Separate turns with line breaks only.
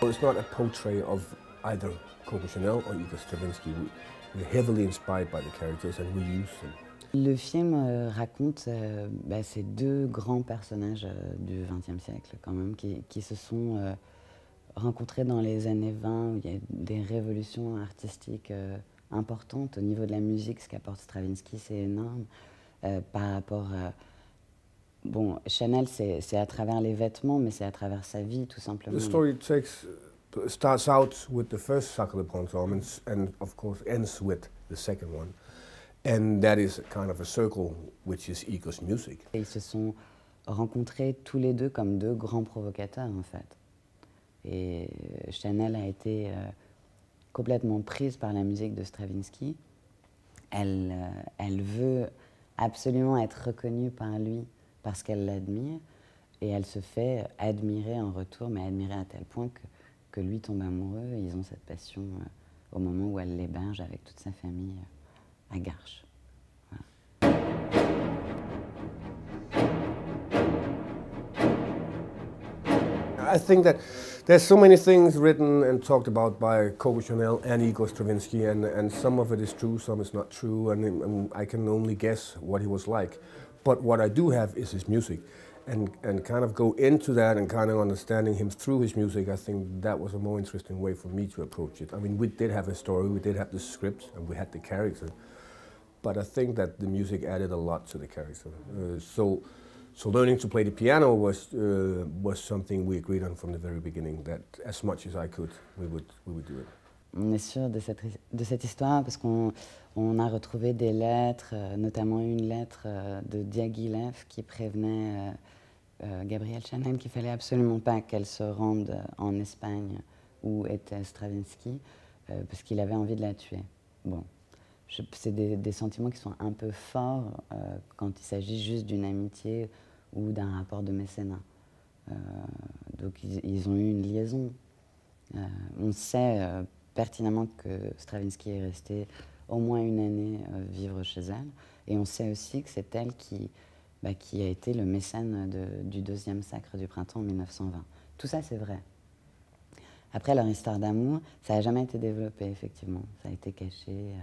It's not a portrait of either Coco Chanel or Igor Stravinsky. We're heavily inspired by the characters and we use them.
Le film raconte ces deux grands personnages du XXe siècle quand même, qui se sont rencontrés dans les années 20, où il y a des révolutions artistiques importantes. Au niveau de la musique, ce qu'apporte Stravinsky, c'est énorme. Par rapport à... Bon, Chanel, c'est à travers les vêtements, mais c'est à travers sa vie, tout simplement.
The story starts out with the first Sacre de Printemps and of course ends with the second one. And that is kind of a circle, which is Igor's music.
Et ils se sont rencontrés tous les deux comme deux grands provocateurs, en fait. Et Chanel a été complètement prise par la musique de Stravinsky. Elle veut absolument être reconnue par lui parce qu'elle l'admire. Et elle se fait admirer en retour, mais admirer à tel point que lui tombe amoureux. Et ils ont cette passion au moment où elle l'héberge avec toute sa famille à Garches. Voilà.
I think that there's so many things written and talked about by Coco Chanel and Igor Stravinsky, and some of it is true, some is not true, and I can only guess what he was like. But what I do have is his music, and kind of go into that and kind of understanding him through his music. I think that was a more interesting way for me to approach it. I mean, we did have a story, we did have the script, and we had the character, but I think that the music added a lot to the character. So learning to play the piano was something we agreed on from the very beginning, that as much as I could, we would do it.
On est sûr de cette histoire parce qu'on a retrouvé des lettres, notamment une lettre de Diaghilev qui prévenait Gabrielle Chanel qu'il ne fallait absolument pas qu'elle se rende en Espagne où était Stravinsky parce qu'il avait envie de la tuer. Bon, c'est des sentiments qui sont un peu forts quand il s'agit juste d'une amitié ou d'un rapport de mécénat. Donc ils ont eu une liaison. On sait pertinemment que Stravinsky est resté au moins une année vivre chez elle. Et on sait aussi que c'est elle qui a été le mécène du deuxième Sacre du Printemps en 1920. Tout ça, c'est vrai. Après, leur histoire d'amour, ça n'a jamais été développé, effectivement. Ça a été caché.